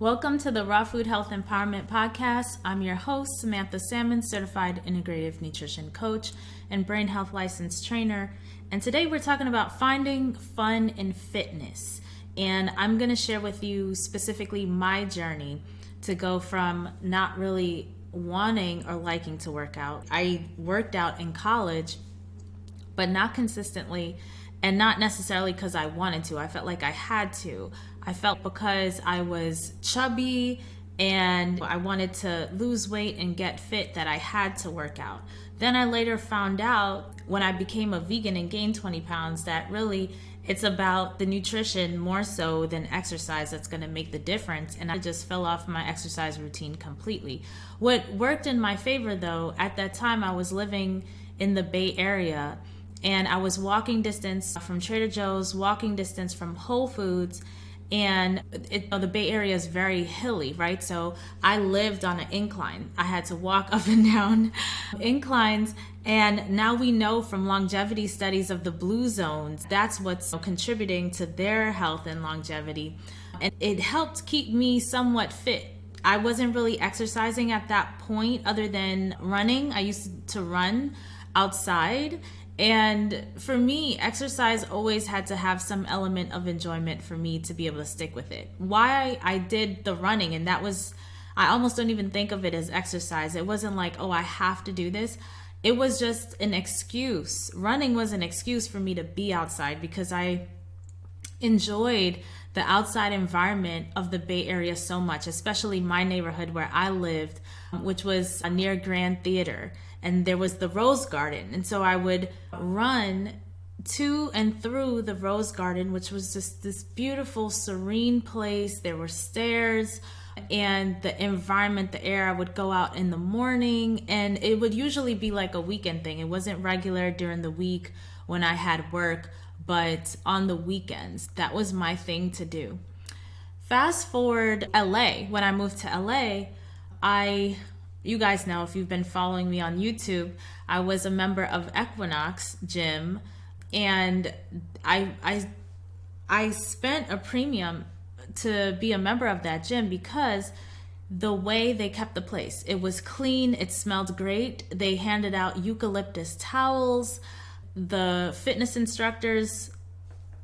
Welcome to the Raw Food Health Empowerment Podcast. I'm your host, Samantha Salmon, certified integrative nutrition coach and brain health licensed trainer. And today we're talking about finding fun in fitness. And I'm going to share with you specifically my journey to go from not really wanting or liking to work out. I worked out in college, but not consistently. And not necessarily because I wanted to. I felt like I had to. I felt because I was chubby and I wanted to lose weight and get fit that I had to work out. Then I later found out when I became a vegan and gained 20 pounds that really it's about the nutrition more so than exercise that's going to make the difference. And I just fell off my exercise routine completely. What worked in my favor though, at that time I was living in the Bay Area. And I was walking distance from Trader Joe's, walking distance from Whole Foods, and the Bay Area is very hilly, right? So I lived on an incline. I had to walk up and down inclines. And now we know from longevity studies of the blue zones, that's what's contributing to their health and longevity. And it helped keep me somewhat fit. I wasn't really exercising at that point other than running. I used to run outside. And for me, exercise always had to have some element of enjoyment for me to be able to stick with it. Why I did the running, and that was, I almost don't even think of it as exercise. It wasn't like, oh, I have to do this. It was just an excuse. Running was an excuse for me to be outside because I enjoyed the outside environment of the Bay Area so much, especially my neighborhood where I lived, which was near Grand Theater. And there was the Rose Garden. And so I would run to and through the Rose Garden, which was just this beautiful, serene place. There were stairs and the environment, the air. I would go out in the morning and it would usually be like a weekend thing. It wasn't regular during the week when I had work, but on the weekends, that was my thing to do. Fast forward LA. When I moved to LA, you guys know, if you've been following me on YouTube, I was a member of Equinox Gym, and I spent a premium to be a member of that gym because the way they kept the place. It was clean, it smelled great. They handed out eucalyptus towels. The fitness instructors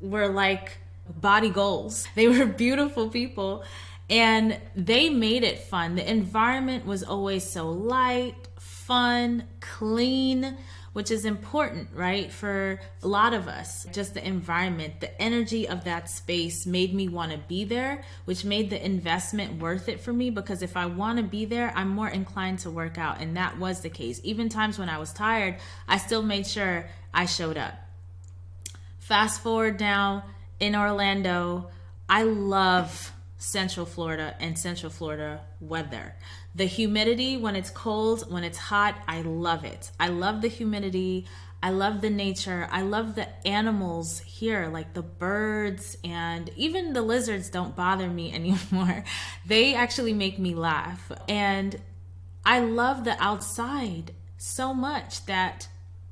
were like body goals. They were beautiful people. And they made it fun. The environment was always so light, fun, clean, which is important, right? For a lot of us, just the environment, the energy of that space made me want to be there, which made the investment worth it for me because if I want to be there, I'm more inclined to work out. And that was the case. Even times when I was tired, I still made sure I showed up. Fast forward now in Orlando, I love Central Florida and Central Florida weather. The humidity when it's cold, when it's hot, I love it. I love the humidity. I love the nature. I love the animals here, like the birds, and even the lizards don't bother me anymore. They actually make me laugh. And I love the outside so much that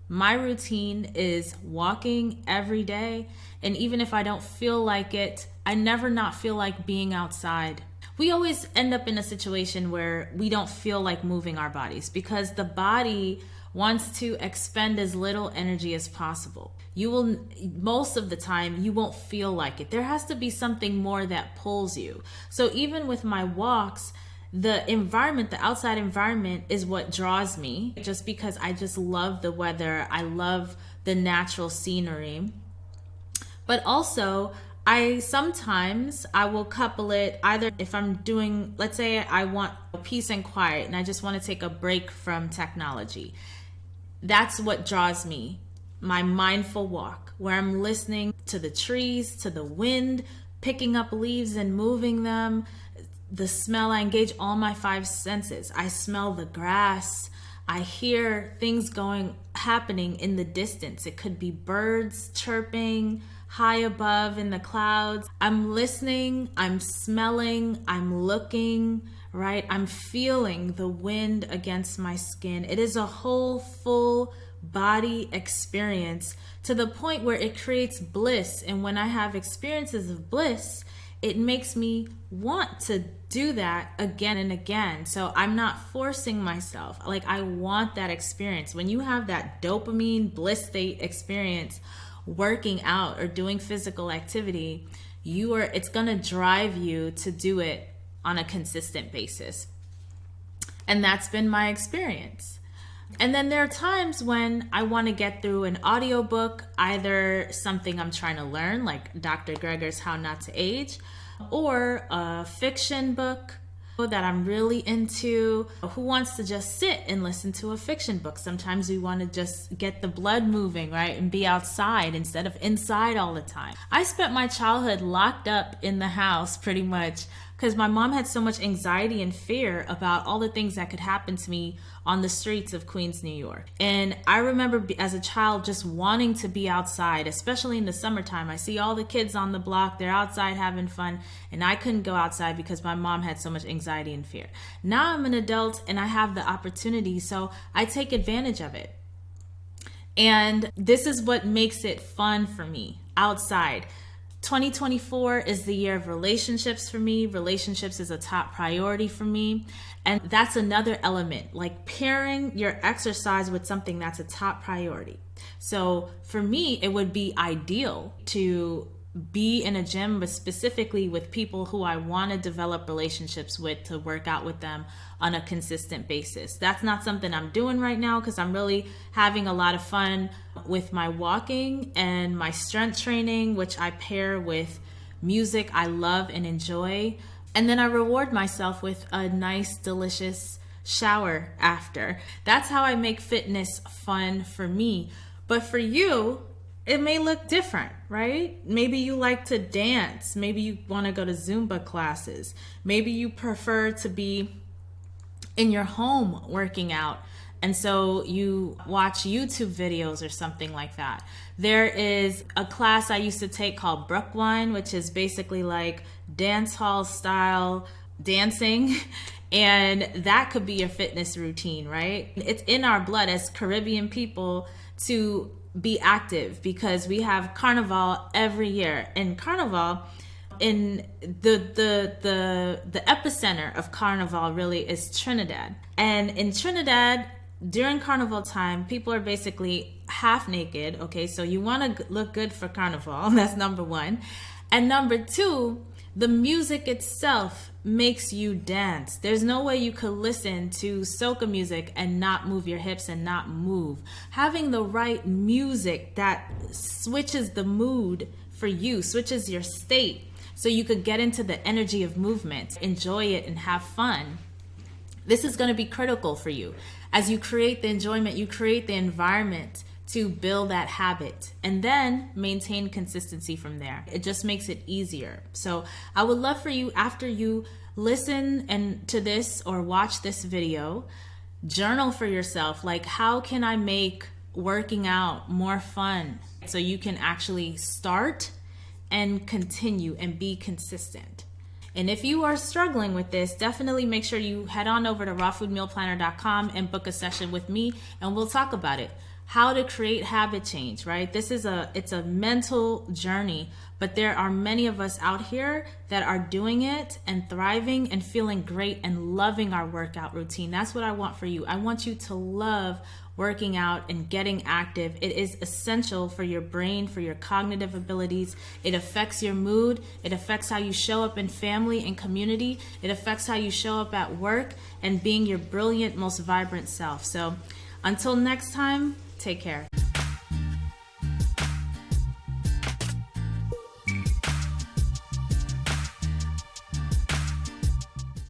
my routine is walking every day. And even if I don't feel like it, I never not feel like being outside. We always end up in a situation where we don't feel like moving our bodies because the body wants to expend as little energy as possible. Most of the time, you won't feel like it. There has to be something more that pulls you. So even with my walks, the environment, the outside environment is what draws me just because I just love the weather. I love the natural scenery. But also, I will couple it either if I'm doing, let's say I want peace and quiet and I just want to take a break from technology. That's what draws me. My mindful walk where I'm listening to the trees, to the wind, picking up leaves and moving them. The smell, I engage all my five senses. I smell the grass. I hear things happening in the distance. It could be birds chirping high above in the clouds. I'm listening, I'm smelling, I'm looking, right? I'm feeling the wind against my skin. It is a whole full body experience to the point where it creates bliss. And when I have experiences of bliss, it makes me want to do that again and again. So I'm not forcing myself. Like, I want that experience. When you have that dopamine bliss state experience working out or doing physical activity, it's going to drive you to do it on a consistent basis. And that's been my experience. And then there are times when I want to get through an audiobook, either something I'm trying to learn, like Dr. Greger's How Not to Age, or a fiction book that I'm really into. Who wants to just sit and listen to a fiction book? Sometimes we want to just get the blood moving, right? And be outside instead of inside all the time. I spent my childhood locked up in the house pretty much because my mom had so much anxiety and fear about all the things that could happen to me on the streets of Queens, New York. And I remember as a child just wanting to be outside, especially in the summertime. I see all the kids on the block, they're outside having fun, and I couldn't go outside because my mom had so much anxiety and fear. Now I'm an adult and I have the opportunity, so I take advantage of it. And this is what makes it fun for me, outside. 2024 is the year of relationships for me. Relationships is a top priority for me. And that's another element, like pairing your exercise with something that's a top priority. So for me, it would be ideal to be in a gym, but specifically with people who I want to develop relationships with, to work out with them on a consistent basis. That's not something I'm doing right now because I'm really having a lot of fun with my walking and my strength training, which I pair with music I love and enjoy. And then I reward myself with a nice, delicious shower after. That's how I make fitness fun for me. But for you, it may look different, right? Maybe you like to dance. Maybe you want to go to Zumba classes. Maybe you prefer to be in your home working out, and so you watch YouTube videos or something like that. There is a class I used to take called Brookwine, which is basically like dance hall style dancing. And that could be your fitness routine, right? It's in our blood as Caribbean people to be active because we have Carnival every year. And Carnival, in the epicenter of Carnival really is Trinidad. And in Trinidad, during Carnival time, people are basically half naked. Okay, so you want to look good for Carnival. That's number one. And number two, the music itself makes you dance. There's no way you could listen to soca music and not move your hips and not move. Having the right music that switches the mood for you, switches your state, so you could get into the energy of movement, enjoy it, and have fun. This is going to be critical for you. As you create the enjoyment, you create the environment to build that habit and then maintain consistency from there. It just makes it easier. So I would love for you, after you listen to this or watch this video, journal for yourself, like, how can I make working out more fun so you can actually start and continue and be consistent. And if you are struggling with this, definitely make sure you head on over to rawfoodmealplanner.com and book a session with me, and we'll talk about it. How to create habit change, right? It's a mental journey, but there are many of us out here that are doing it and thriving and feeling great and loving our workout routine. That's what I want for you. I want you to love working out and getting active. It is essential for your brain, for your cognitive abilities. It affects your mood. It affects how you show up in family and community. It affects how you show up at work and being your brilliant, most vibrant self. So until next time, take care.